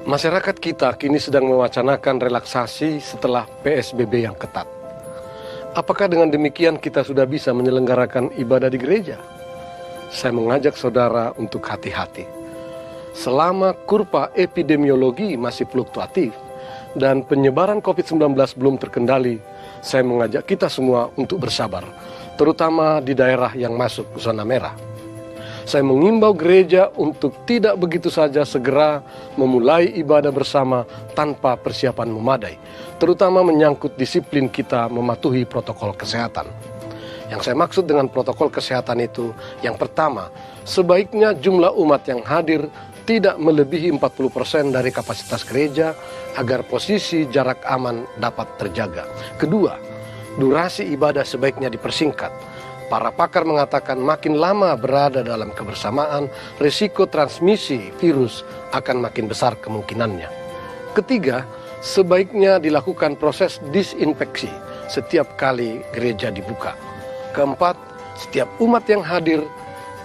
Masyarakat kita kini sedang mewacanakan relaksasi setelah PSBB yang ketat. Apakah dengan demikian kita sudah bisa menyelenggarakan ibadah di gereja? Saya mengajak saudara untuk hati-hati. Selama kurva epidemiologi masih fluktuatif dan penyebaran COVID-19 belum terkendali, saya mengajak kita semua untuk bersabar, terutama di daerah yang masuk zona merah. Saya mengimbau gereja untuk tidak begitu saja segera memulai ibadah bersama tanpa persiapan memadai, terutama menyangkut disiplin kita mematuhi protokol kesehatan. Yang saya maksud dengan protokol kesehatan itu, yang pertama, sebaiknya jumlah umat yang hadir tidak melebihi 40% dari kapasitas gereja agar posisi jarak aman dapat terjaga. Kedua, durasi ibadah sebaiknya dipersingkat. Para pakar mengatakan makin lama berada dalam kebersamaan, risiko transmisi virus akan makin besar kemungkinannya. Ketiga, sebaiknya dilakukan proses disinfeksi setiap kali gereja dibuka. Keempat, setiap umat yang hadir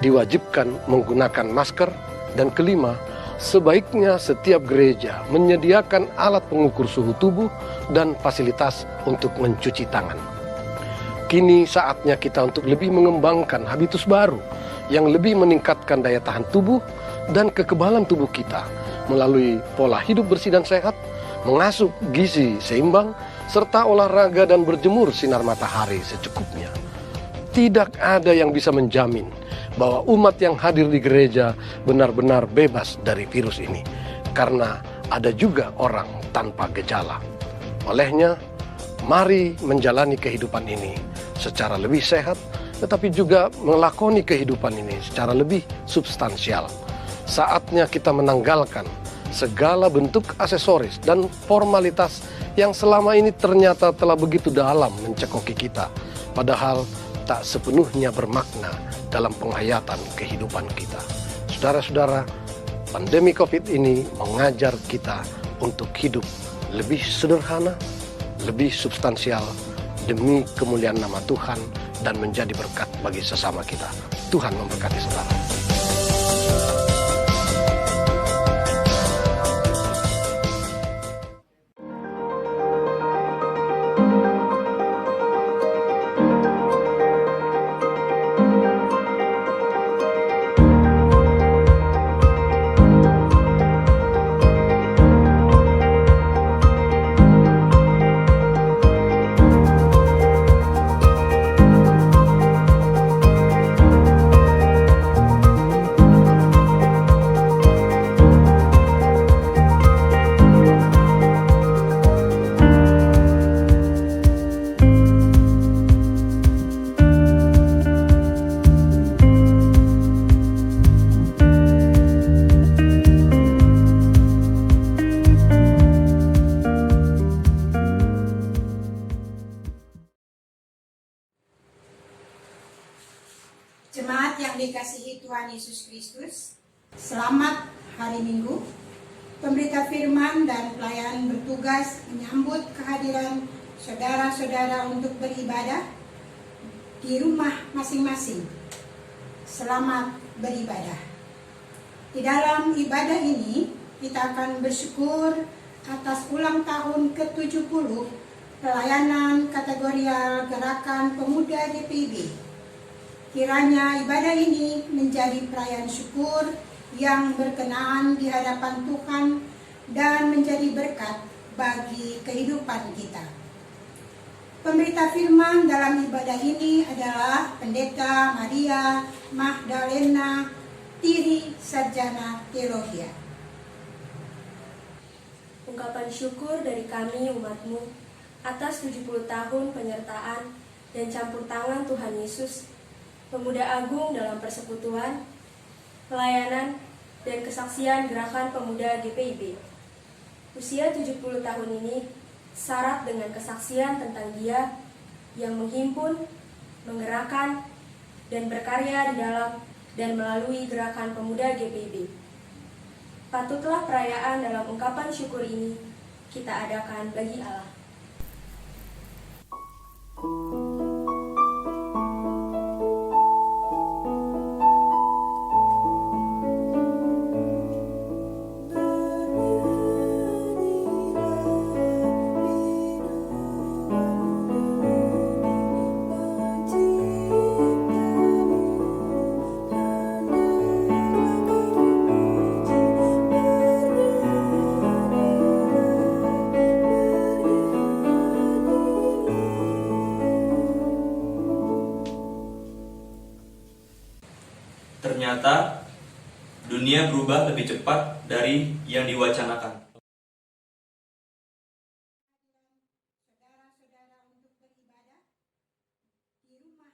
diwajibkan menggunakan masker. Dan kelima, sebaiknya setiap gereja menyediakan alat pengukur suhu tubuh dan fasilitas untuk mencuci tangan. Kini saatnya kita untuk lebih mengembangkan habitus baru yang lebih meningkatkan daya tahan tubuh dan kekebalan tubuh kita melalui pola hidup bersih dan sehat, mengasuh gizi seimbang, serta olahraga dan berjemur sinar matahari secukupnya. Tidak ada yang bisa menjamin bahwa umat yang hadir di gereja benar-benar bebas dari virus ini, karena ada juga orang tanpa gejala. Olehnya, mari menjalani kehidupan ini secara lebih sehat, tetapi juga melakoni kehidupan ini secara lebih substansial. Saatnya kita menanggalkan segala bentuk aksesoris dan formalitas yang selama ini ternyata telah begitu dalam mencekoki kita, padahal tak sepenuhnya bermakna dalam penghayatan kehidupan kita. Saudara-saudara, pandemi COVID ini mengajar kita untuk hidup lebih sederhana, lebih substansial, demi kemuliaan nama Tuhan dan menjadi berkat bagi sesama kita. Tuhan memberkati saudara. Jemaat yang dikasihi Tuhan Yesus Kristus, selamat hari Minggu. Pemberita firman dan pelayan bertugas menyambut kehadiran saudara-saudara untuk beribadah di rumah masing-masing. Selamat beribadah. Di dalam ibadah ini, kita akan bersyukur atas ulang tahun ke-70 pelayanan kategorial Gerakan Pemuda GPIB. Kiranya ibadah ini menjadi perayaan syukur yang berkenan di hadapan Tuhan dan menjadi berkat bagi kehidupan kita. Pemberita firman dalam ibadah ini adalah Pendeta Maria Magdalena Tiri Sarjana Teologia. Ungkapan syukur dari kami umat-Mu atas 70 tahun penyertaan dan campur tangan Tuhan Yesus, Pemuda Agung dalam persekutuan, pelayanan, dan kesaksian Gerakan Pemuda GPIB. Usia 70 tahun ini syarat dengan kesaksian tentang Dia yang menghimpun, menggerakkan, dan berkarya di dalam dan melalui Gerakan Pemuda GPIB. Patutlah perayaan dalam ungkapan syukur ini kita adakan bagi Allah. dunia berubah lebih cepat dari yang diwacanakan. Saudara-saudara untuk beribadah di rumah.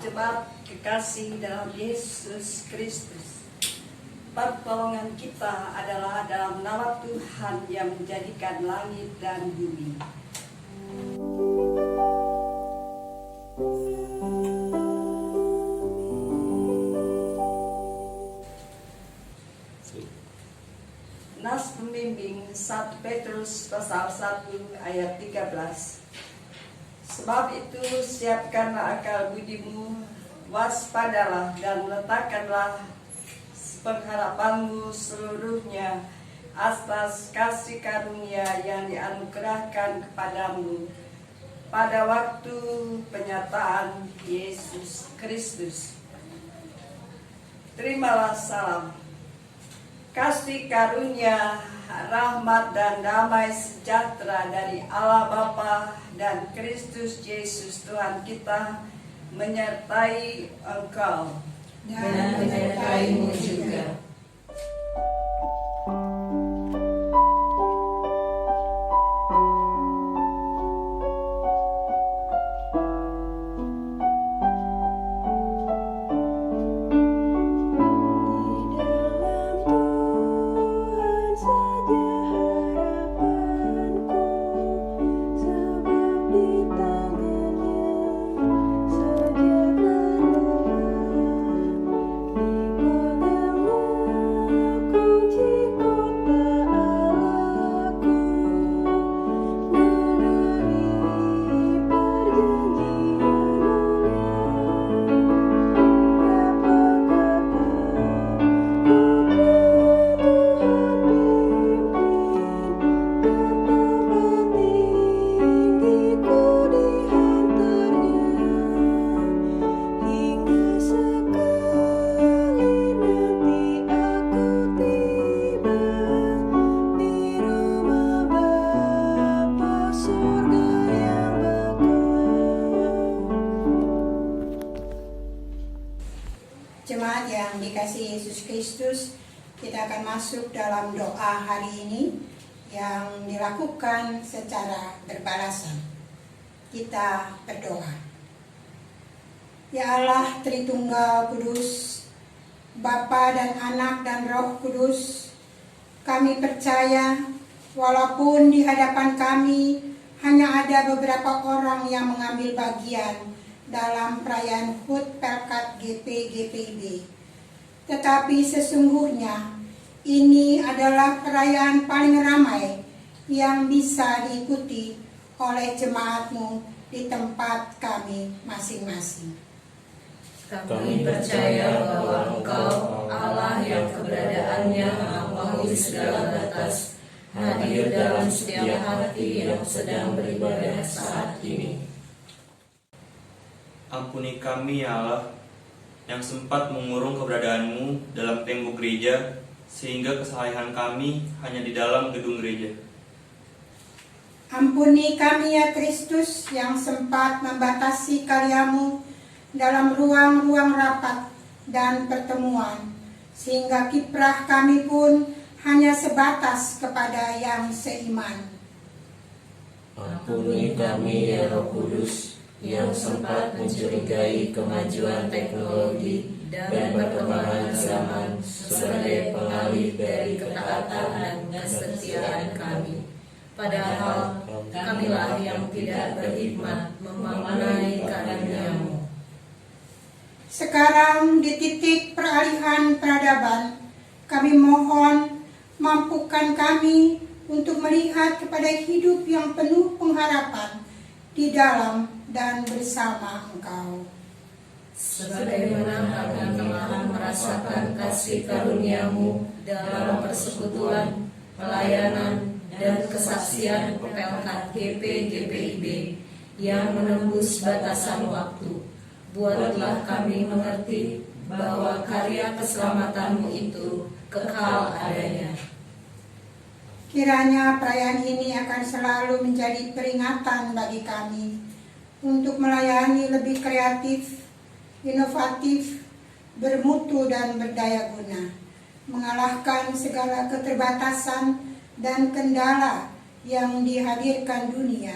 Jemaat kekasih dalam Yesus Kristus, pertolongan kita adalah dalam nama Tuhan yang menjadikan langit dan bumi. Nas pembimbing 1 Petrus pasal 1 ayat 13. Sebab itu siapkanlah akal budimu, waspadalah dan letakkanlah pengharapanmu seluruhnya atas kasih karunia yang dianugerahkan kepadamu pada waktu penyataan Yesus Kristus. Terimalah salam, kasih karunia, rahmat dan damai sejahtera dari Allah Bapa dan Kristus Yesus Tuhan kita menyertai engkau Dan menyertaimu juga. Jemaat yang dikasihi Yesus Kristus, kita akan masuk dalam doa hari ini yang dilakukan secara berbalasan. Kita berdoa. Ya Allah Tritunggal Kudus, Bapa dan Anak dan Roh Kudus, kami percaya walaupun di hadapan kami hanya ada beberapa orang yang mengambil bagian dalam perayaan HUT Pelkat GP-GPIB. Tetapi sesungguhnya ini adalah perayaan paling ramai yang bisa diikuti oleh jemaatmu di tempat kami masing-masing. Kami percaya bahwa Engkau, Allah yang keberadaannya melampaui segala batas, hadir dalam setiap hati yang sedang beribadah saat ini. Ampuni kami ya Allah, yang sempat mengurung keberadaanmu dalam tembok gereja sehingga kesalahan kami hanya di dalam gedung gereja. Ampuni kami ya Kristus yang sempat membatasi karyamu dalam ruang-ruang rapat dan pertemuan, sehingga kiprah kami pun hanya sebatas kepada yang seiman. Ampuni kami ya Roh Kudus yang sempat mencurigai kemajuan teknologi dan perkembangan zaman sebagai pengalih dari ketaatan dan kesetiaan kami. Padahal kamilah yang tidak berhikmat memaknai karunia-Mu. Sekarang di titik peralihan peradaban, kami mohon mampukan kami untuk melihat kepada hidup yang penuh pengharapan di dalam dan bersama Engkau. Sebagaimana kami telah merasakan kasih karunia-Mu dalam persekutuan, pelayanan, dan kesaksian PLK GPIB yang menembus batasan waktu, buatlah kami mengerti bahwa karya keselamatan-Mu itu kekal adanya. Kiranya perayaan ini akan selalu menjadi peringatan bagi kami untuk melayani lebih kreatif, inovatif, bermutu dan berdaya guna, mengalahkan segala keterbatasan dan kendala yang dihadirkan dunia,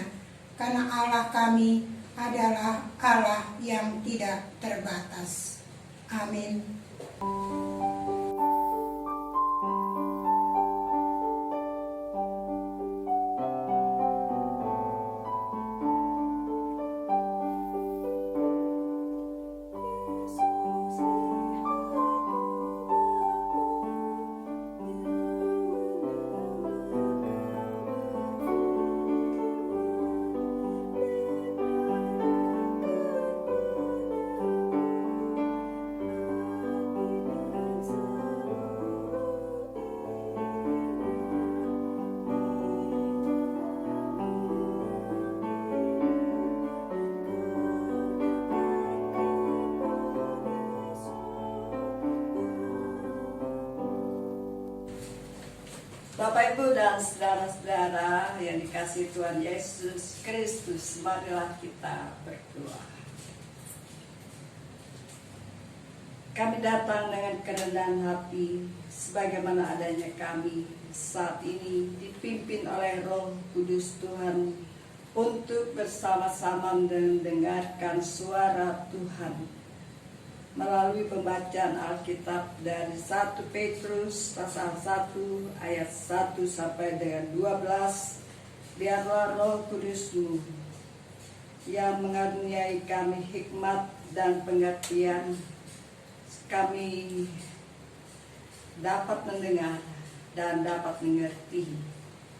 karena Allah kami adalah Allah yang tidak terbatas. Amin. Bapak, Ibu, dan saudara-saudara yang dikasihi Tuhan Yesus Kristus, marilah kita berdoa. Kami datang dengan kerendahan hati, sebagaimana adanya kami saat ini dipimpin oleh Roh Kudus Tuhan untuk bersama-sama mendengarkan suara Tuhan melalui pembacaan Alkitab dari 1 Petrus pasal 1 ayat 1 sampai dengan 12. Biarlah Roh Kudus-Mu yang mengaruniai kami hikmat dan pengertian, kami dapat mendengar dan dapat mengerti.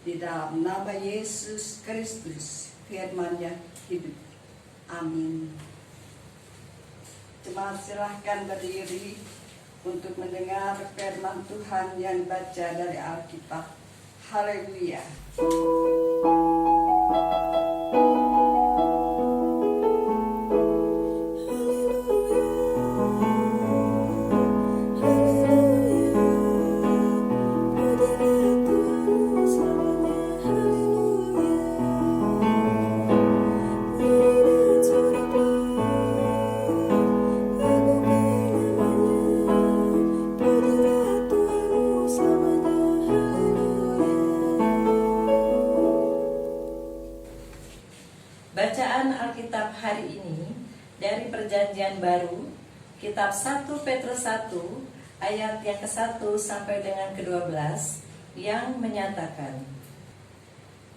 Di dalam nama Yesus Kristus, firman-Nya hidup. Amin. Jemaat silahkan berdiri untuk mendengar firman Tuhan yang dibaca dari Alkitab. Haleluya. Bacaan Alkitab hari ini dari Perjanjian Baru, kitab 1 Petrus 1 ayat yang ke-1 sampai dengan ke-12 yang menyatakan,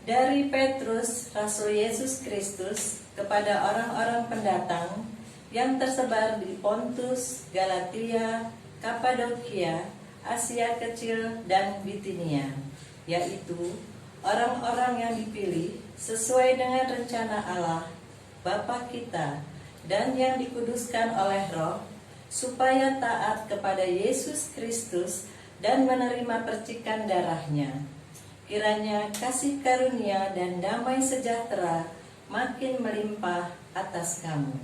dari Petrus, Rasul Yesus Kristus, kepada orang-orang pendatang yang tersebar di Pontus, Galatia, Kapadokia, Asia Kecil, dan Bitinia, yaitu orang-orang yang dipilih sesuai dengan rencana Allah, Bapa kita, dan yang dikuduskan oleh Roh, supaya taat kepada Yesus Kristus dan menerima percikan darahnya. Kiranya kasih karunia dan damai sejahtera makin melimpah atas kamu.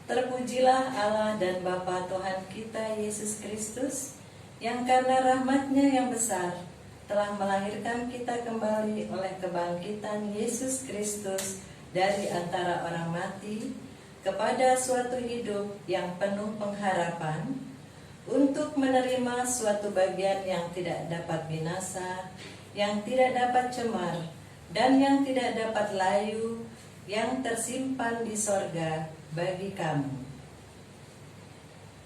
Terpujilah Allah dan Bapa Tuhan kita Yesus Kristus, yang karena rahmat-Nya yang besar telah melahirkan kita kembali oleh kebangkitan Yesus Kristus dari antara orang mati kepada suatu hidup yang penuh pengharapan, untuk menerima suatu bagian yang tidak dapat binasa, yang tidak dapat cemar, dan yang tidak dapat layu, yang tersimpan di sorga bagi kamu,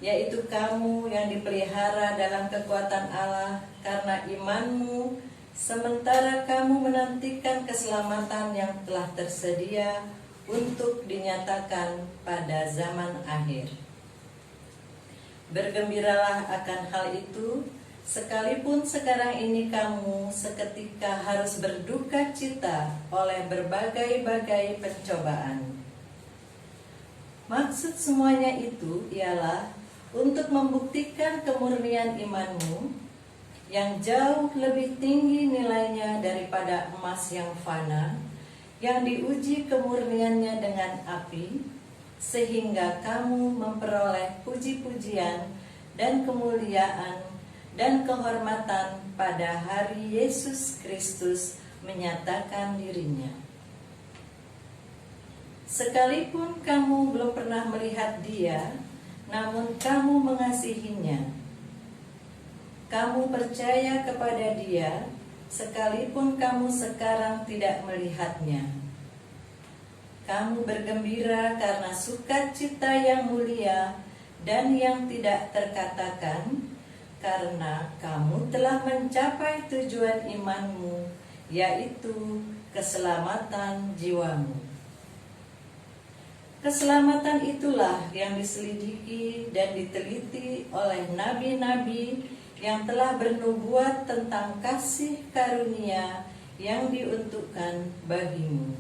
yaitu kamu yang dipelihara dalam kekuatan Allah karena imanmu, sementara kamu menantikan keselamatan yang telah tersedia untuk dinyatakan pada zaman akhir. Bergembiralah akan hal itu, sekalipun sekarang ini kamu seketika harus berduka cita oleh berbagai-bagai pencobaan. Maksud semuanya itu ialah untuk membuktikan kemurnian imanmu yang jauh lebih tinggi nilainya daripada emas yang fana, yang diuji kemurniannya dengan api, sehingga kamu memperoleh puji-pujian dan kemuliaan dan kehormatan pada hari Yesus Kristus menyatakan dirinya. Sekalipun kamu belum pernah melihat Dia, namun kamu mengasihinya. Kamu percaya kepada Dia, sekalipun kamu sekarang tidak melihatnya. Kamu bergembira karena sukacita yang mulia dan yang tidak terkatakan, karena kamu telah mencapai tujuan imanmu, yaitu keselamatan jiwamu. Keselamatan itulah yang diselidiki dan diteliti oleh nabi-nabi yang telah bernubuat tentang kasih karunia yang diuntukkan bagimu.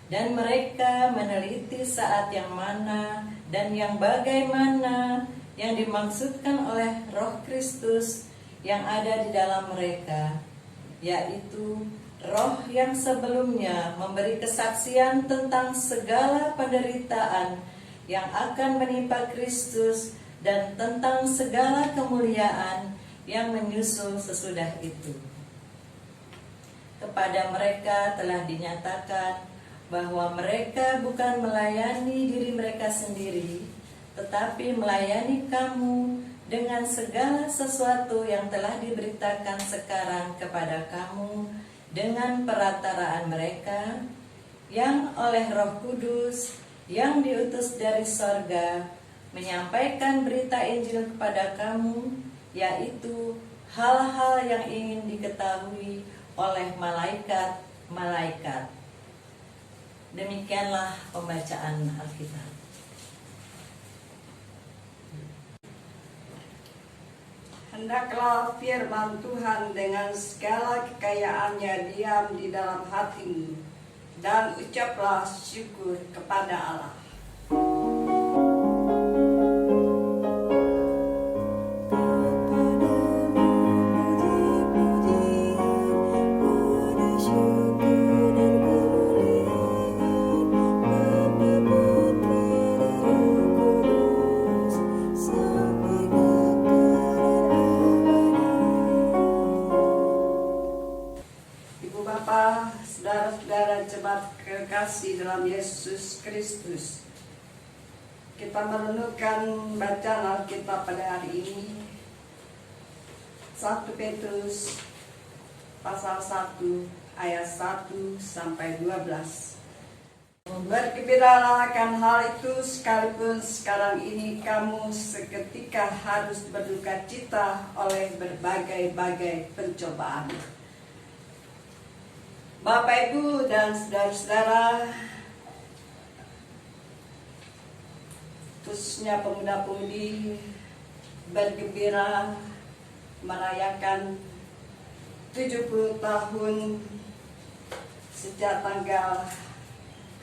Dan mereka meneliti saat yang mana dan yang bagaimana yang dimaksudkan oleh Roh Kristus yang ada di dalam mereka, yaitu Roh yang sebelumnya memberi kesaksian tentang segala penderitaan yang akan menimpa Kristus dan tentang segala kemuliaan yang menyusul sesudah itu. Kepada mereka telah dinyatakan bahwa mereka bukan melayani diri mereka sendiri, tetapi melayani kamu dengan segala sesuatu yang telah diberitakan sekarang kepada kamu dengan perantaraan mereka, yang oleh Roh Kudus yang diutus dari sorga menyampaikan berita Injil kepada kamu, yaitu hal-hal yang ingin diketahui oleh malaikat-malaikat. Demikianlah pembacaan Alkitab. Hendaklah firman Tuhan dengan segala kekayaannya diam di dalam hatimu, dan ucaplah syukur kepada Allah. Saudara-saudara jemaat kekasih dalam Yesus Kristus, kita merenungkan bacaan Alkitab pada hari ini, 1 Petrus pasal 1 ayat 1 sampai 12. Bergembiralah akan hal itu, sekalipun sekarang ini kamu seketika harus berduka cita oleh berbagai-bagai pencobaan. Bapak, Ibu, dan saudara-saudara, khususnya pemuda-pemudi, bergembira merayakan 70 tahun sejak tanggal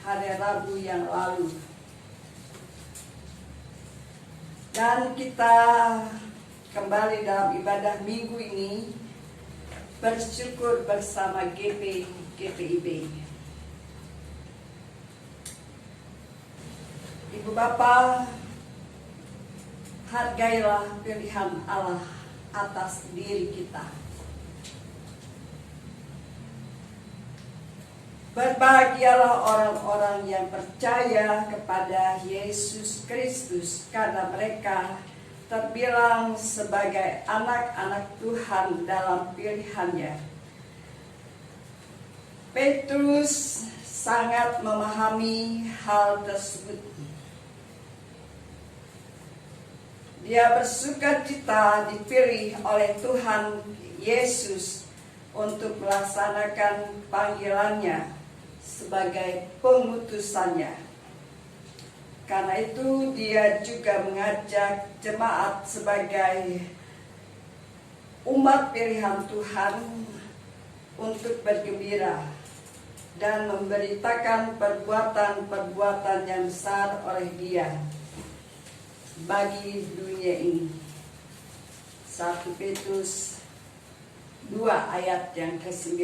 hari Rabu yang lalu. Dan kita kembali dalam ibadah minggu ini bersyukur bersama GPIB. Ibu Bapak, hargailah pilihan Allah atas diri kita. Berbahagialah orang-orang yang percaya kepada Yesus Kristus, karena mereka terbilang sebagai anak-anak Tuhan dalam pilihannya. Petrus sangat memahami hal tersebut. Dia bersukacita dipilih oleh Tuhan Yesus untuk melaksanakan panggilannya sebagai pengutusannya. Karena itu dia juga mengajak jemaat sebagai umat pilihan Tuhan untuk bergembira dan memberitakan perbuatan-perbuatan yang besar oleh Dia bagi dunia ini. 1 Petrus 2 ayat yang ke-9.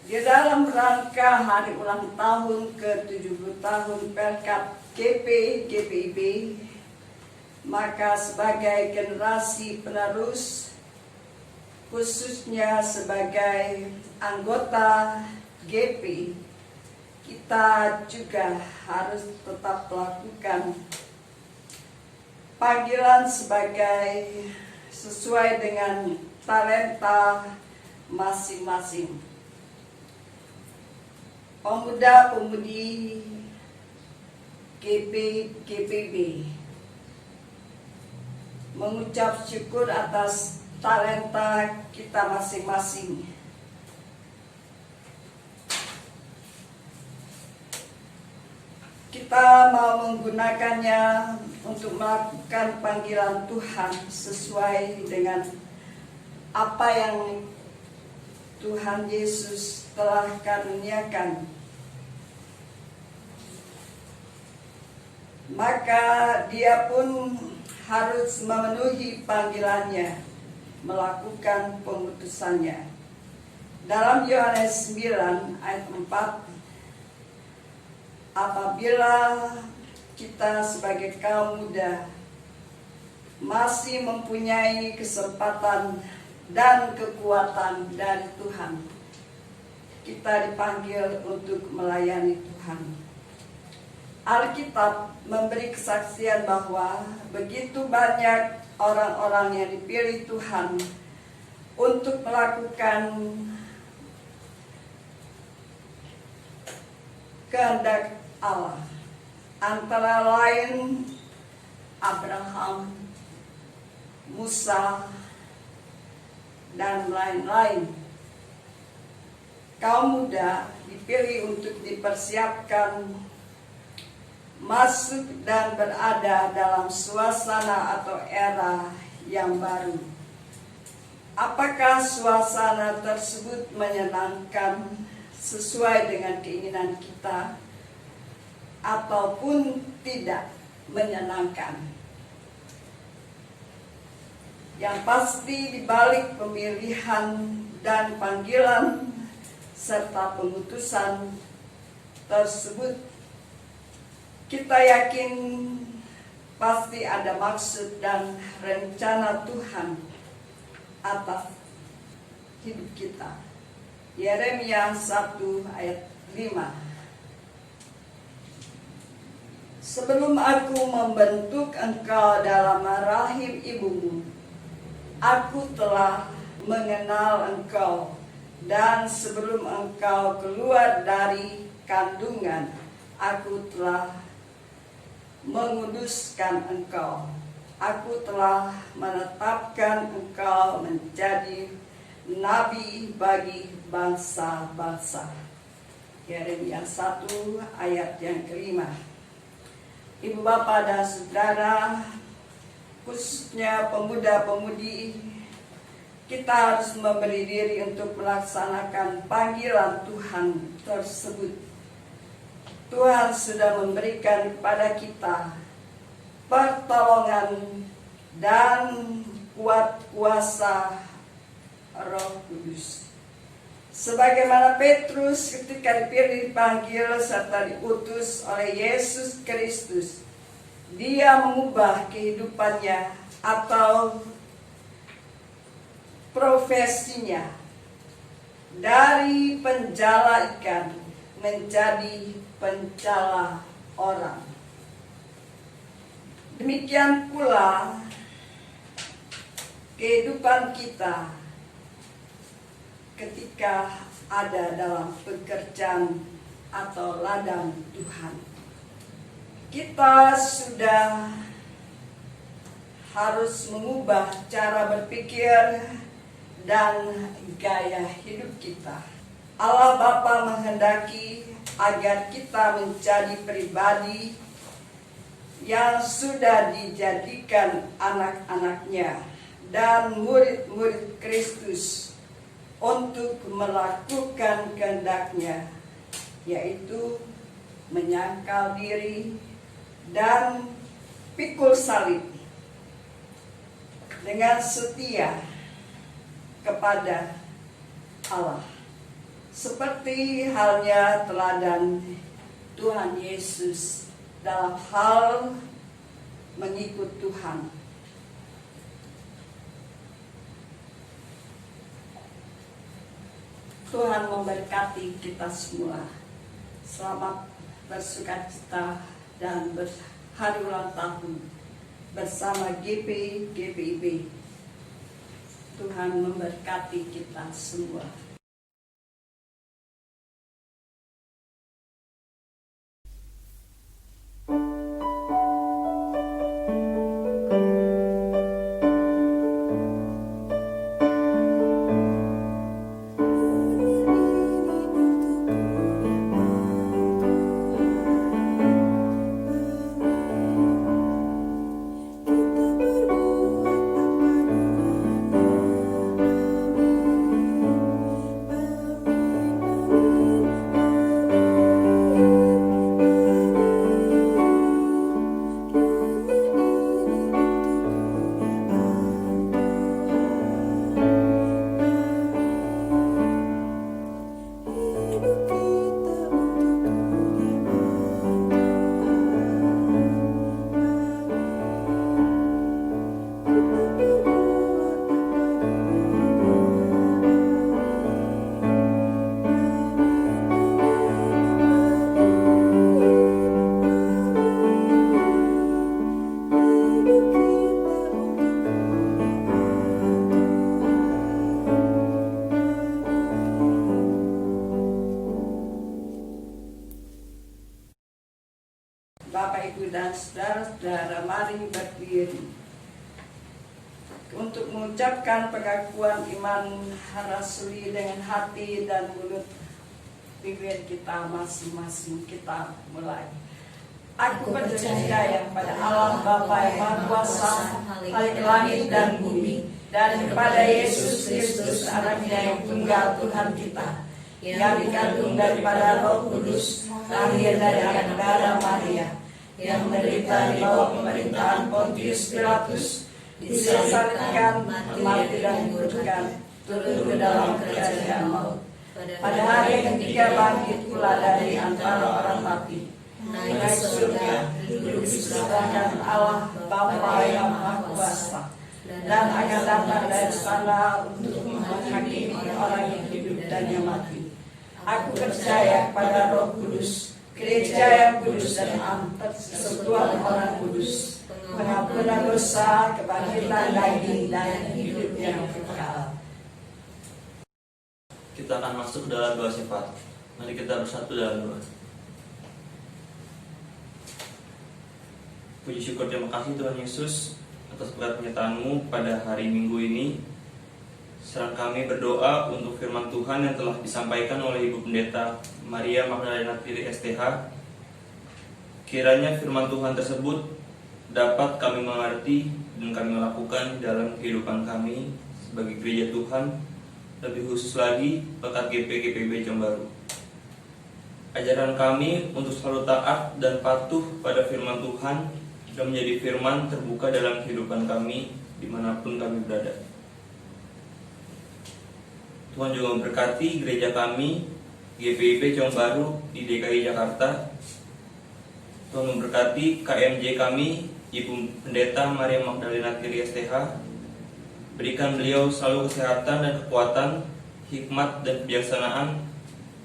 Di dalam rangka hari ulang tahun ke-70 tahun Pelkat GPIB, maka sebagai generasi penerus, khususnya sebagai anggota GP, kita juga harus tetap melakukan panggilan sesuai dengan talenta masing-masing. Pemuda-pemudi GPIB mengucap syukur atas talenta kita masing-masing. Kita mau menggunakannya untuk melakukan panggilan Tuhan sesuai dengan apa yang Tuhan Yesus telah karuniakan. Maka dia pun harus memenuhi panggilannya, melakukan pengutusannya. Dalam Yohanes 9 ayat 4, apabila kita sebagai kaum muda masih mempunyai kesempatan dan kekuatan dari Tuhan, kita dipanggil untuk melayani Tuhan. Alkitab memberi kesaksian bahwa begitu banyak orang-orang yang dipilih Tuhan untuk melakukan kehendak Allah, antara lain Abraham, Musa, dan lain-lain. Kaum muda dipilih untuk dipersiapkan masuk dan berada dalam suasana atau era yang baru. Apakah suasana tersebut menyenangkan sesuai dengan keinginan kita ataupun tidak menyenangkan? Yang pasti di balik pemilihan dan panggilan serta pengutusan tersebut, kita yakin pasti ada maksud dan rencana Tuhan atas hidup kita. Yeremia 1 ayat 5. Sebelum aku membentuk engkau dalam rahim ibumu, aku telah mengenal engkau, dan sebelum engkau keluar dari kandungan, aku telah menguduskan engkau. Aku telah menetapkan engkau menjadi nabi bagi bangsa-bangsa. Yeremia 1 ayat yang ke-5. Ibu bapa dan saudara, khususnya pemuda-pemudi, kita harus memberi diri untuk melaksanakan panggilan Tuhan tersebut. Tuhan sudah memberikan kepada kita pertolongan dan kuasa Roh Kudus. Sebagaimana Petrus ketika dipilih, dipanggil serta diutus oleh Yesus Kristus, dia mengubah kehidupannya atau profesinya dari penjala ikan menjadi pencala orang. Demikian pula kehidupan kita ketika ada dalam pekerjaan atau ladang Tuhan. Kita sudah harus mengubah cara berpikir dan gaya hidup kita. Allah Bapa menghendaki agar kita menjadi pribadi yang sudah dijadikan anak-anaknya dan murid-murid Kristus untuk melakukan kehendak-Nya, yaitu menyangkal diri dan pikul salib dengan setia kepada Allah, seperti halnya teladan Tuhan Yesus dalam hal mengikut Tuhan. Tuhan memberkati kita semua. Selamat bersukacita dan berhari ulang tahun bersama GPIB. Tuhan memberkati kita semua. Bapak, Ibu, dan saudara-saudara, mari berdiri untuk mengucapkan pengakuan iman rasuli dengan hati dan mulut bibir kita masing-masing. Kita mulai. Aku percaya pada Allah Bapa yang Maha Kuasa, Khalik langit dan bumi, dan kepada Yesus Kristus anaknya yang tunggal Tuhan kita, yang dikandung daripada Roh Kudus, lahir dari anak darah Maria, yang menderita di bawah pemerintahan Pontius Pilatus, disalibkan, mati dan dikuburkan, turun ke dalam kerajaan maut. Pada hari yang ketiga bangkit pula dari antara orang mati, naik ke surga, duduk di sebelah kanan Allah Bapa yang Maha Kuasa, dan akan datang dari sana untuk menghakimi orang yang hidup dan yang mati. Aku percaya pada Roh Kudus, Gereja yang kudus dan am, persekutuan orang kudus, pengampunan dosa, kebangkitan daging, dan hidup yang kekal. Kita akan masuk dalam doa syafaat. Mari kita bersatu dalam doa. Puji syukur terima kasih Tuhan Yesus atas berkat penyertaan-Mu pada hari Minggu ini. Serang kami berdoa untuk firman Tuhan yang telah disampaikan oleh Ibu Pendeta Maria Magdalena Putri STH. Kiranya firman Tuhan tersebut dapat kami mengerti dan kami lakukan dalam kehidupan kami sebagai gereja Tuhan, lebih khusus lagi pekat GPIB Jombaru. Ajaran kami untuk selalu taat dan patuh pada firman Tuhan dan menjadi firman terbuka dalam kehidupan kami dimanapun kami berada. Tuhan juga memberkati gereja kami GPIB Jombaru di DKI Jakarta. Tuhan memberkati KMJ kami, Ibu Pendeta Maria Magdalena Kiri STH. Berikan beliau selalu kesehatan dan kekuatan, hikmat dan kebijaksanaan,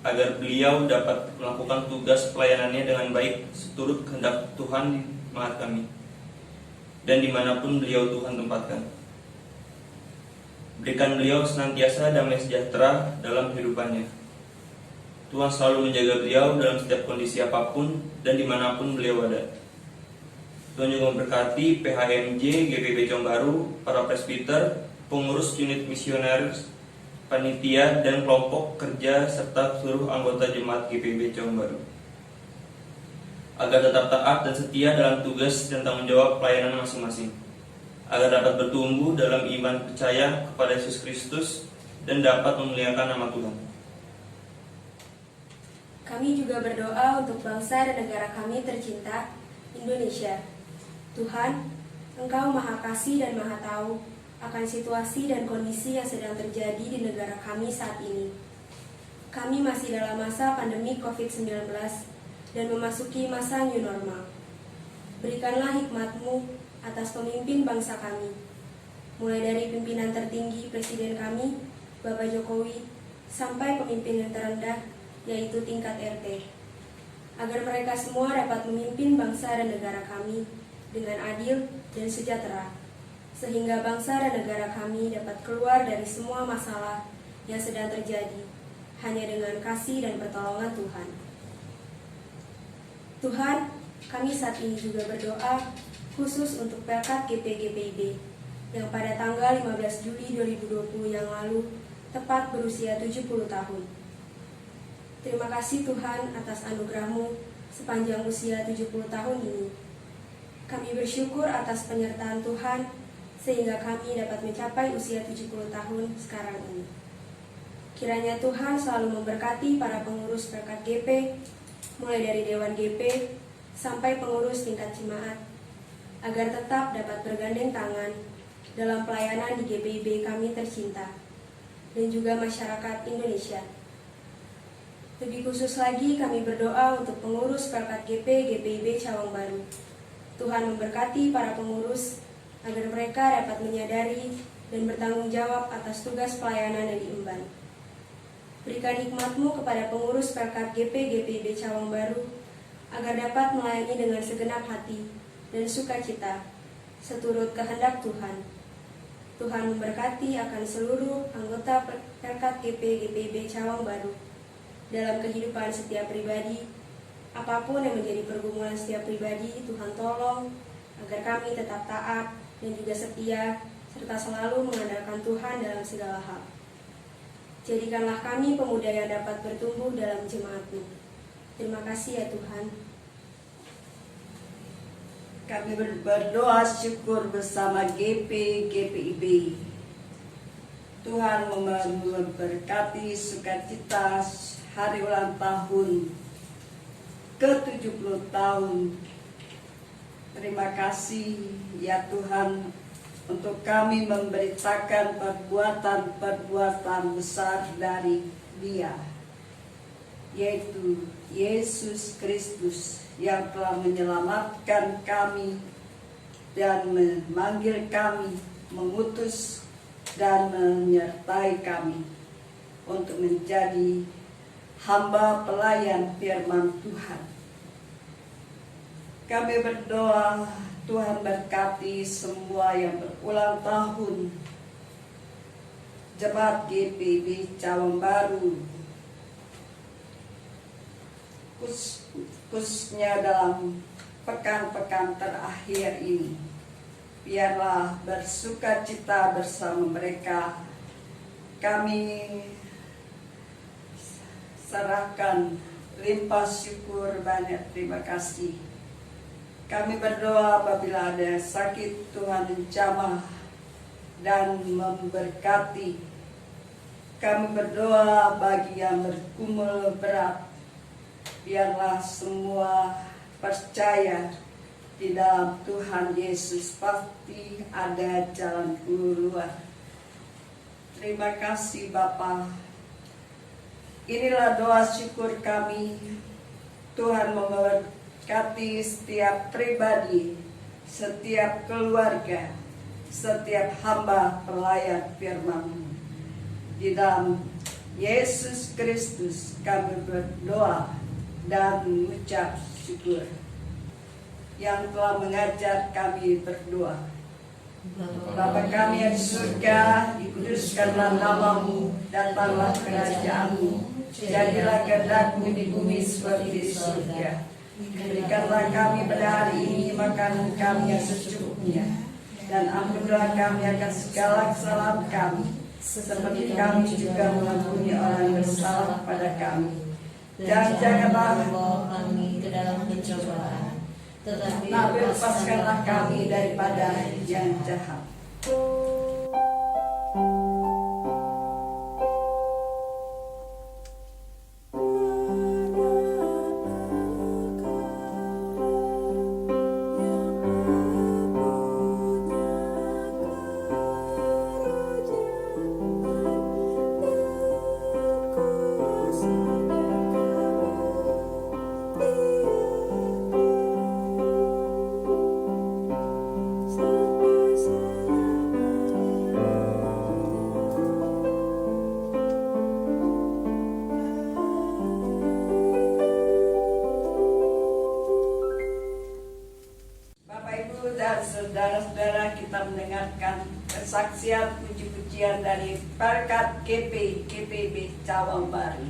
agar beliau dapat melakukan tugas pelayanannya dengan baik seturut kehendak Tuhan di jemaat kami dan dimanapun beliau Tuhan tempatkan. Berikan beliau senantiasa damai sejahtera dalam kehidupannya. Tuhan selalu menjaga beliau dalam setiap kondisi apapun dan dimanapun beliau ada. Tuhan juga memberkati PHMJ GPIB Combaru, para presbiter, pengurus unit misionaris, panitia dan kelompok kerja serta seluruh anggota jemaat GPIB Combaru, agar tetap taat dan setia dalam tugas dan tanggung jawab pelayanan masing-masing, agar dapat bertumbuh dalam iman percaya kepada Yesus Kristus dan dapat memuliakan nama Tuhan. Kami juga berdoa untuk bangsa dan negara kami tercinta, Indonesia. Tuhan, Engkau Maha Kasih dan Maha Tahu akan situasi dan kondisi yang sedang terjadi di negara kami saat ini. Kami masih dalam masa pandemi COVID-19 dan memasuki masa new normal. Berikanlah hikmat-Mu atas pemimpin bangsa kami, mulai dari pimpinan tertinggi Presiden kami, Bapak Jokowi, sampai pemimpin yang terendah, yaitu tingkat RT, agar mereka semua dapat memimpin bangsa dan negara kami dengan adil dan sejahtera, sehingga bangsa dan negara kami dapat keluar dari semua masalah yang sedang terjadi hanya dengan kasih dan pertolongan Tuhan. Tuhan, kami saat ini juga berdoa khusus untuk Pelkat GP-GPIB yang pada tanggal 15 Juli 2020 yang lalu tepat berusia 70 tahun. Terima kasih Tuhan atas anugerah-Mu sepanjang usia 70 tahun ini. Kami bersyukur atas penyertaan Tuhan sehingga kami dapat mencapai usia 70 tahun sekarang ini. Kiranya Tuhan selalu memberkati para pengurus Pelkat GP, mulai dari Dewan GP sampai pengurus tingkat jemaat, agar tetap dapat bergandeng tangan dalam pelayanan di GPIB kami tercinta, dan juga masyarakat Indonesia. Lebih khusus lagi kami berdoa untuk pengurus Pelkat GP GPIB Cawang Baru. Tuhan memberkati para pengurus agar mereka dapat menyadari dan bertanggung jawab atas tugas pelayanan yang diemban. Berikan hikmat-Mu kepada pengurus Pelkat GP GPIB Cawang Baru agar dapat melayani dengan segenap hati dan sukacita seturut kehendak Tuhan. Tuhan memberkati akan seluruh anggota Pelkat GP GPIB Cawang Baru dalam kehidupan setiap pribadi. Apapun yang menjadi pergumulan setiap pribadi, Tuhan tolong agar kami tetap taat dan juga setia, serta selalu mengandalkan Tuhan dalam segala hal. Jadikanlah kami pemuda yang dapat bertumbuh dalam jemaat-Mu. Terima kasih ya Tuhan. Kami berdoa syukur bersama GPIB. Tuhan memberkati sukacita hari ulang tahun ke-70 tahun. Terima kasih ya Tuhan untuk kami memberitakan perbuatan besar dari Dia, yaitu Yesus Kristus yang telah menyelamatkan kami dan memanggil kami, mengutus dan menyertai kami untuk menjadi hamba pelayan firman Tuhan. Kami berdoa Tuhan berkati semua yang berulang tahun, Jemaat GPIB Cawang Baru, khususnya dalam pekan-pekan terakhir ini. Biarlah bersuka cita bersama mereka. Kami serahkan limpah syukur, banyak terima kasih. Kami berdoa apabila ada sakit, Tuhan menjamah dan memberkati. Kami berdoa bagi yang bergumul berat, biarlah semua percaya di dalam Tuhan Yesus, pasti ada jalan keluar. Terima kasih Bapa. Inilah doa syukur kami. Tuhan berkati setiap pribadi, setiap keluarga, setiap hamba pelayan firman-Mu. Di dalam Yesus Kristus kami berdoa dan mengucap syukur. Yang telah mengajar kami berdoa. Bapa kami yang di surga, dikuduskanlah nama-Mu, datanglah kerajaan-Mu, jadilah kehendak-Mu di bumi seperti di surga. Berikanlah kami pada hari ini makanan kami yang secukupnya, dan ampunilah kami akan segala kesalahan kami, seperti kami juga mengampuni orang yang bersalah pada kami. Dan janganlah membawa kami ke dalam pencobaan, tetapi lepaskanlah kami daripada yang jahat. Saudara-saudara, kita mendengarkan kesaksian puji-pujian dari Perkat GPB Cawang Baru.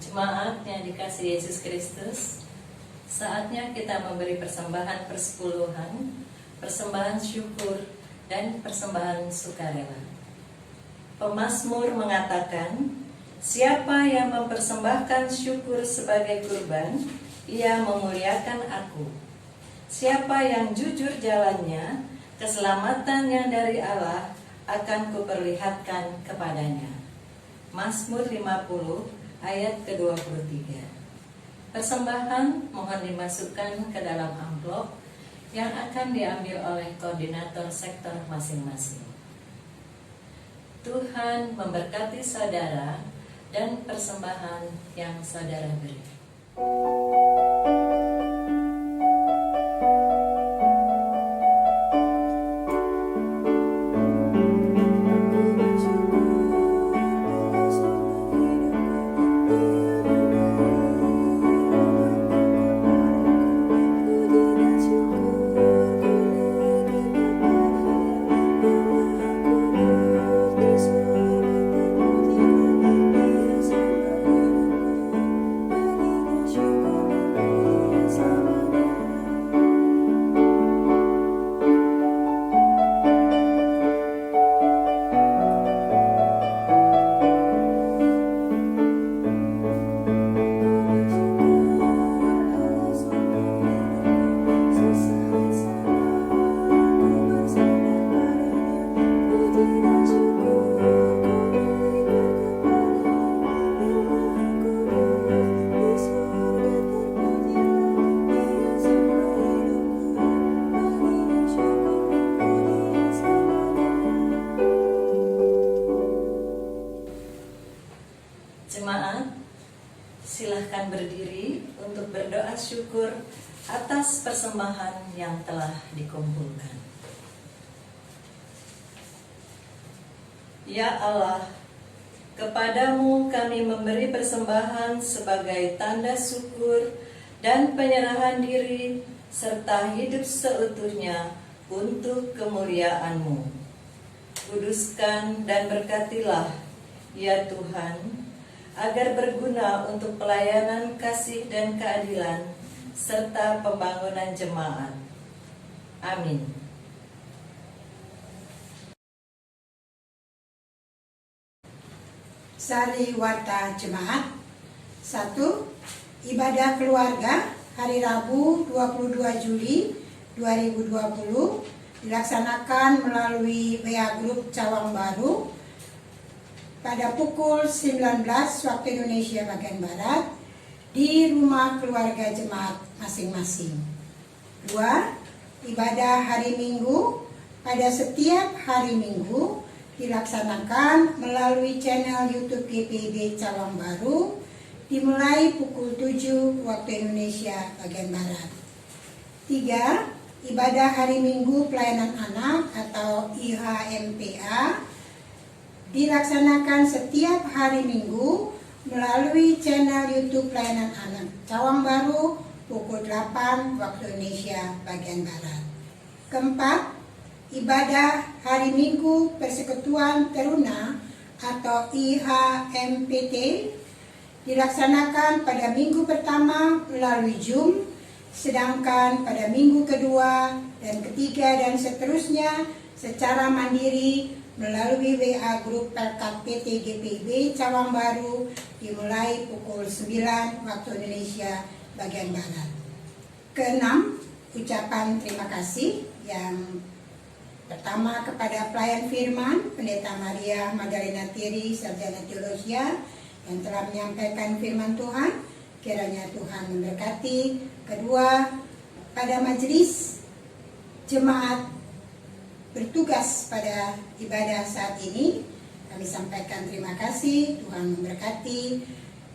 Jemaat yang dikasihi Yesus Kristus, saatnya kita memberi persembahan persepuluhan, persembahan syukur, dan persembahan sukarela. Pemazmur mengatakan, Siapa yang mempersembahkan syukur sebagai kurban, ia memuliakan aku. Siapa yang jujur jalannya, keselamatan yang dari Allah akan kuperlihatkan kepadanya. Mazmur 50 ayat ke-23. Persembahan mohon dimasukkan ke dalam amplop yang akan diambil oleh koordinator sektor masing-masing. Tuhan memberkati saudara dan persembahan yang saudara beri. Jemaat, silahkan berdiri untuk berdoa syukur atas persembahan yang telah dikumpulkan. Ya Allah, kepadamu kami memberi persembahan sebagai tanda syukur dan penyerahan diri serta hidup seutuhnya untuk kemuliaan-Mu. Kuduskan dan berkatilah, ya Tuhan, agar berguna untuk pelayanan kasih dan keadilan serta pembangunan jemaat. Amin. Sari Warta Jemaat. 1. Ibadah keluarga hari Rabu 22 Juli 2020 dilaksanakan melalui WA Group Cawang Baru pada pukul 19 waktu Indonesia bagian Barat di rumah keluarga jemaat masing-masing. 2. Ibadah hari Minggu pada setiap hari Minggu dilaksanakan melalui channel YouTube GPIB Cawang Baru dimulai pukul 7 waktu Indonesia bagian Barat. 3. Ibadah hari Minggu pelayanan anak atau IHMPA dilaksanakan setiap hari Minggu melalui channel YouTube pelayanan anak Cawang Baru pukul 8 waktu Indonesia bagian Barat. 4. Ibadah hari Minggu Persekutuan Teruna atau IHMPT dilaksanakan pada minggu pertama melalui Zoom, sedangkan pada minggu kedua dan ketiga dan seterusnya secara mandiri melalui WA Grup Perkat PT GPIB Cawang Baru dimulai pukul 9 waktu Indonesia bagian Barat. 6. Ucapan terima kasih yang pertama kepada pelayan firman Pendeta Maria Magdalena Thierry, Sarjana Teologia yang telah menyampaikan firman Tuhan. Kiranya Tuhan memberkati. Kedua, pada majelis jemaat bertugas pada ibadah saat ini, kami sampaikan terima kasih, Tuhan memberkati.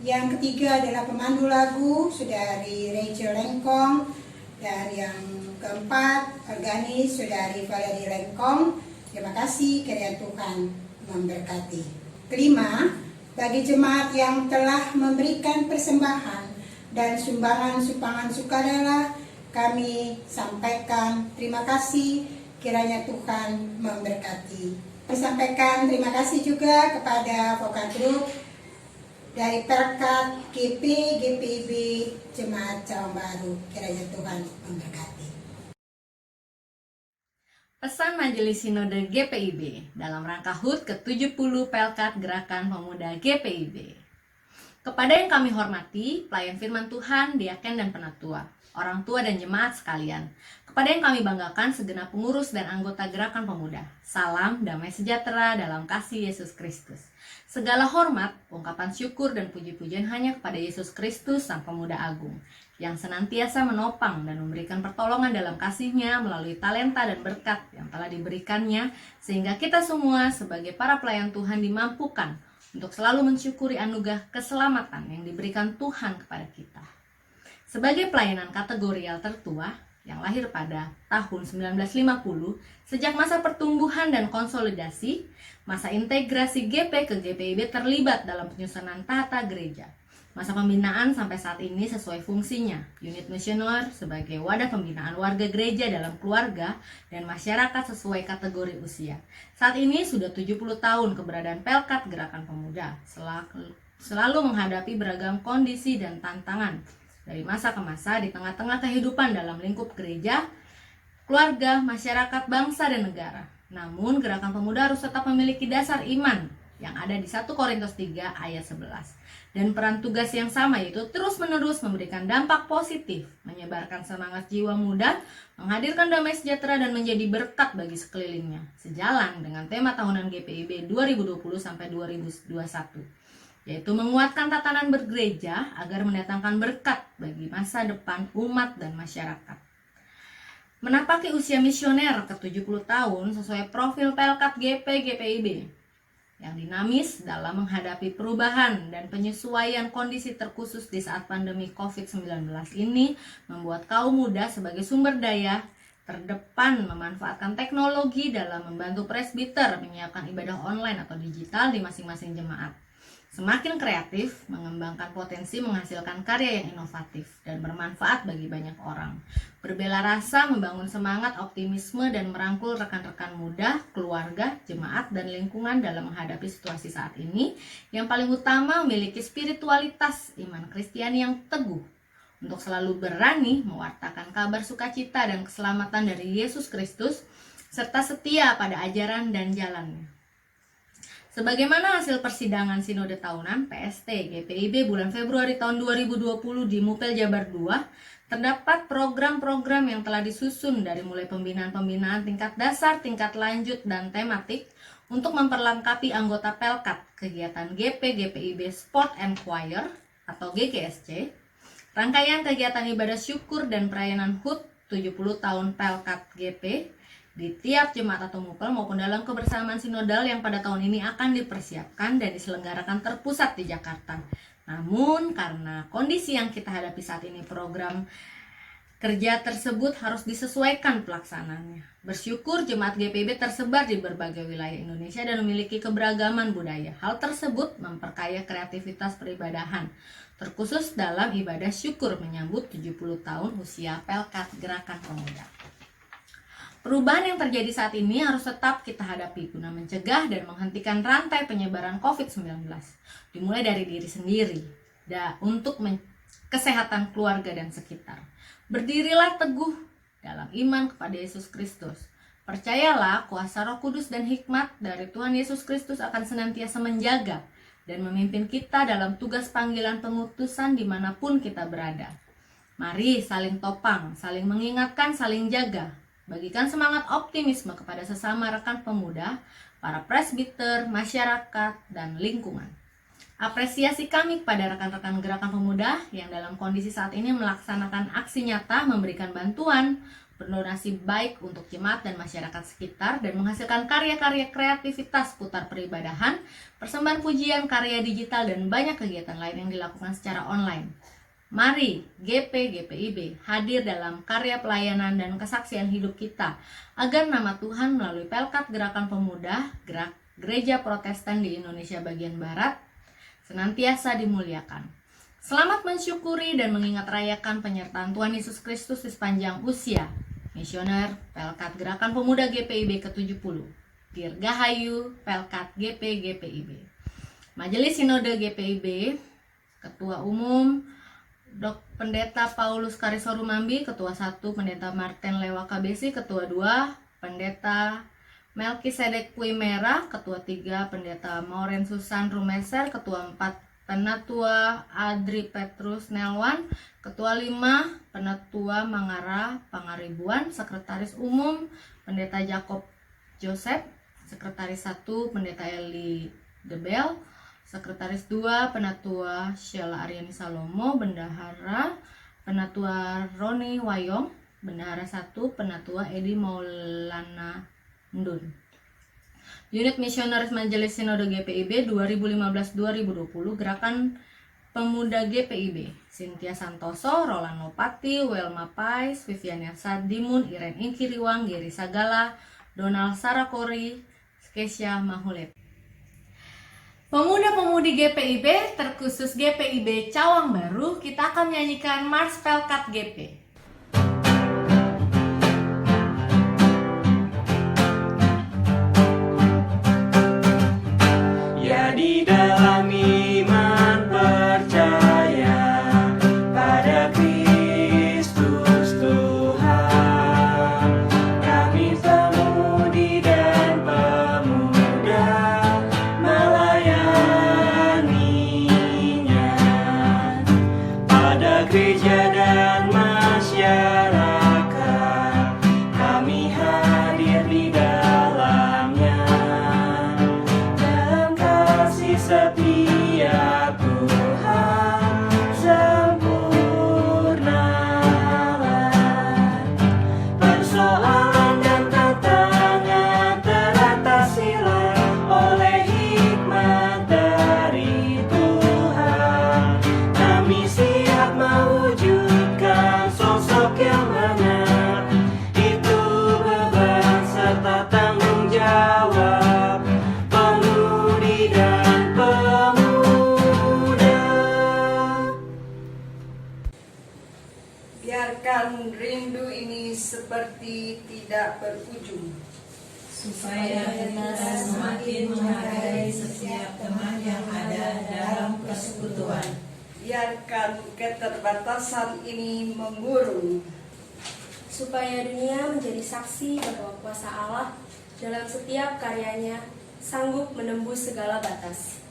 Yang ketiga adalah pemandu lagu, Saudari Rachel Lengkong. Dan yang keempat, organis, Saudari Valerie Lengkong. Terima kasih, kiranya Tuhan memberkati. Kelima, bagi jemaat yang telah memberikan persembahan dan sumbangan sukarela, kami sampaikan terima kasih, kiranya Tuhan memberkati. Kami sampaikan terima kasih juga kepada Vokal Group dari Perkat GPIB Jemaat Cawang Baru, kiranya Tuhan memberkati. Pesan Majelis Sinode GPIB dalam rangka HUT ke-70 Pelkat Gerakan Pemuda GPIB. Kepada yang kami hormati, pelayan firman Tuhan, diaken dan penatua, orang tua dan jemaat sekalian. Kepada yang kami banggakan, segenap pengurus dan anggota Gerakan Pemuda. Salam damai sejahtera dalam kasih Yesus Kristus. Segala hormat, ungkapan syukur dan puji-pujian hanya kepada Yesus Kristus Sang Pemuda Agung, yang senantiasa menopang dan memberikan pertolongan dalam kasih-Nya melalui talenta dan berkat yang telah diberikannya, sehingga kita semua sebagai para pelayan Tuhan dimampukan untuk selalu mensyukuri anugerah keselamatan yang diberikan Tuhan kepada kita. Sebagai pelayanan kategorial tertua yang lahir pada tahun 1950, sejak masa pertumbuhan dan konsolidasi, masa integrasi GP ke GPIB terlibat dalam penyusunan tata gereja. Masa pembinaan sampai saat ini sesuai fungsinya, unit misioner sebagai wadah pembinaan warga gereja dalam keluarga dan masyarakat sesuai kategori usia. Saat ini sudah 70 tahun keberadaan Pelkat Gerakan Pemuda, selalu menghadapi beragam kondisi dan tantangan dari masa ke masa di tengah-tengah kehidupan dalam lingkup gereja, keluarga, masyarakat, bangsa, dan negara. Namun, Gerakan Pemuda harus tetap memiliki dasar iman yang ada di 1 Korintus 3 ayat 11. Dan peran tugas yang sama, yaitu terus-menerus memberikan dampak positif, menyebarkan semangat jiwa muda, menghadirkan damai sejahtera dan menjadi berkat bagi sekelilingnya, sejalan dengan tema tahunan GPIB 2020-2021, yaitu menguatkan tatanan bergereja agar mendatangkan berkat bagi masa depan umat dan masyarakat. Menapaki usia misioner ke-70 tahun sesuai profil Pelkat GPIB yang dinamis dalam menghadapi perubahan dan penyesuaian kondisi terkhusus di saat pandemi COVID-19 ini, membuat kaum muda sebagai sumber daya terdepan memanfaatkan teknologi dalam membantu presbiter menyiapkan ibadah online atau digital di masing-masing jemaat. Semakin kreatif, mengembangkan potensi menghasilkan karya yang inovatif dan bermanfaat bagi banyak orang. Berbela rasa membangun semangat optimisme dan merangkul rekan-rekan muda, keluarga, jemaat, dan lingkungan dalam menghadapi situasi saat ini. Yang paling utama memiliki spiritualitas iman Kristiani yang teguh untuk selalu berani mewartakan kabar sukacita dan keselamatan dari Yesus Kristus, serta setia pada ajaran dan jalannya. Sebagaimana hasil persidangan Sinode Tahunan PST GPIB bulan Februari tahun 2020 di Mupel Jabar 2, terdapat program-program yang telah disusun dari mulai pembinaan-pembinaan tingkat dasar, tingkat lanjut, dan tematik untuk memperlengkapi anggota Pelkat, kegiatan GPIB Sport and Choir atau GGSC, rangkaian kegiatan ibadah syukur dan perayaan HUT 70 tahun Pelkat GP, di tiap jemaat atau mupel maupun dalam kebersamaan sinodal yang pada tahun ini akan dipersiapkan dan diselenggarakan terpusat di Jakarta. Namun karena kondisi yang kita hadapi saat ini, program kerja tersebut harus disesuaikan pelaksanaannya. Bersyukur jemaat GPIB tersebar di berbagai wilayah Indonesia dan memiliki keberagaman budaya. Hal tersebut memperkaya kreativitas peribadahan, terkhusus dalam ibadah syukur menyambut 70 tahun usia Pelkat Gerakan Pemuda. Perubahan yang terjadi saat ini harus tetap kita hadapi guna mencegah dan menghentikan rantai penyebaran COVID-19. Dimulai dari diri sendiri untuk kesehatan keluarga dan sekitar. Berdirilah teguh dalam iman kepada Yesus Kristus. Percayalah kuasa Roh Kudus dan hikmat dari Tuhan Yesus Kristus akan senantiasa menjaga dan memimpin kita dalam tugas panggilan pengutusan dimanapun kita berada. Mari saling topang, saling mengingatkan, saling jaga. Bagikan semangat optimisme kepada sesama rekan pemuda, para presbiter, masyarakat, dan lingkungan. Apresiasi kami kepada rekan-rekan Gerakan Pemuda yang dalam kondisi saat ini melaksanakan aksi nyata, memberikan bantuan, berdonasi baik untuk jemaat dan masyarakat sekitar, dan menghasilkan karya-karya kreativitas putar peribadahan, persembahan pujian, karya digital, dan banyak kegiatan lain yang dilakukan secara online. Mari GPIB hadir dalam karya pelayanan dan kesaksian hidup kita agar nama Tuhan melalui Pelkat Gerakan Pemuda, Gereja Protestan di Indonesia bagian Barat, senantiasa dimuliakan. Selamat mensyukuri dan mengingat rayakan penyertaan Tuhan Yesus Kristus di sepanjang usia misioner Pelkat Gerakan Pemuda GPIB ke-70. Dirgahayu Pelkat GPIB. Majelis Sinode GPIB, Ketua Umum Pendeta Paulus Karisorumambi, Ketua 1 Pendeta Martin Lewa KBC, Ketua 2 Pendeta Melkisedek Puimera, Ketua 3, Pendeta Mauren Susan Rumeser, Ketua 4, Penatua Adri Petrus Nelwan, Ketua 5, Penatua Mangara Pangaribuan, Sekretaris Umum Pendeta Jacob Joseph, Sekretaris 1, Pendeta Eli Debel, Sekretaris 2, Penatua Sheila Aryani Salomo, Bendahara Penatua Roni Wayong, Bendahara 1, Penatua Edi Maulana Ndun. Unit Misionaris Majelis Sinode GPIB 2015-2020, Gerakan Pemuda GPIB, Cynthia Santoso, Rolando Pati, Welma Pais, Viviania Sadimun, Iren Inkiriwang, Geri Sagala, Donald Sarakori, Kesya Mahulet. Pemuda-pemudi GPIB, terkhusus GPIB Cawang Baru, kita akan menyanyikan Mars Pelkat GP. Di dalam iman percaya pada Kristus Tuhan, kami pemudi dan pemuda melayaninya pada gereja dan masyarakat. Kami hadir di dalamnya dalam kasih setia Tuhan sempurnalah. Persoalan dan tantangan teratasilah oleh hikmat dari Tuhan. Kami siap mewujudkan sosok yang benar. Itu beban serta tanggung jawab pemudi dan pemuda. Biarkan rindu ini seperti tidak berujung. supaya kita semakin menghargai setiap teman yang ada dalam persekutuan. Biarkan keterbatasan ini memurung. supaya dunia menjadi saksi bahwa kuasa Allah dalam setiap karyanya sanggup menembus segala batas.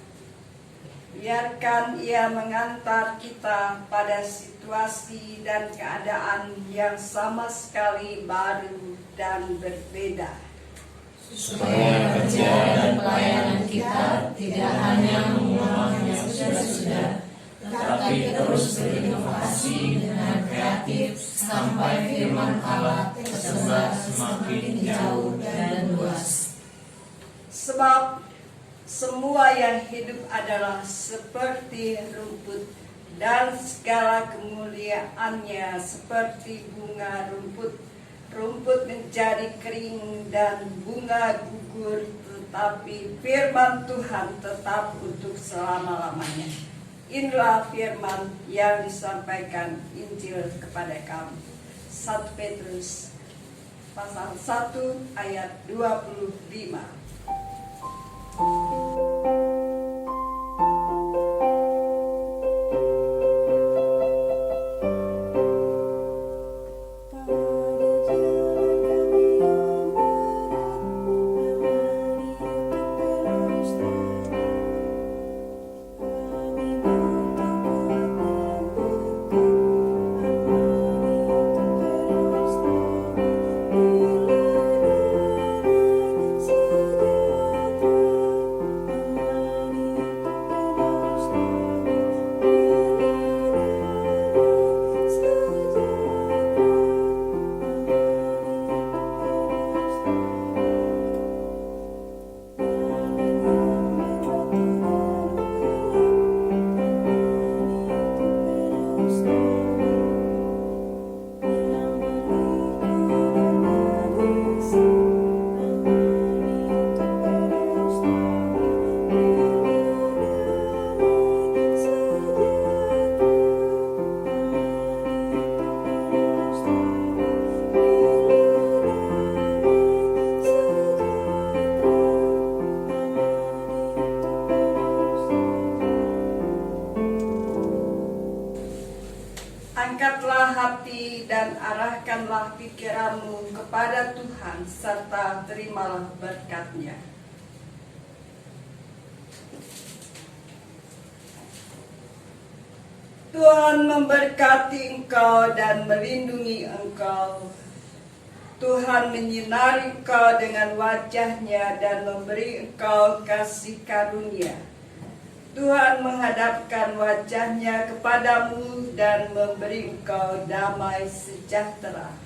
Biarkan ia mengantar kita pada situasi dan keadaan yang sama sekali baru dan berbeda. Supaya kerja dan pelayanan kita tidak hanya mengulang yang sudah-sudah, tetapi terus berinovasi dengan kreatif sampai firman Allah tersebar semakin jauh dan luas. Sebab semua yang hidup adalah seperti rumput, dan segala kemuliaannya seperti bunga rumput. Rumput menjadi kering dan bunga gugur, tetapi firman Tuhan tetap untuk selama-lamanya. Inilah firman yang disampaikan Injil kepada kamu. 1 Petrus pasal 1 ayat 25. hati dan arahkanlah pikiranmu kepada Tuhan serta terimalah berkat-Nya. Tuhan memberkati engkau dan melindungi engkau. Tuhan menyinari engkau dengan wajah-Nya dan memberi engkau kasih karunia. Tuhan menghadapkan wajah-Nya kepadamu dan memberi engkau damai sejahtera.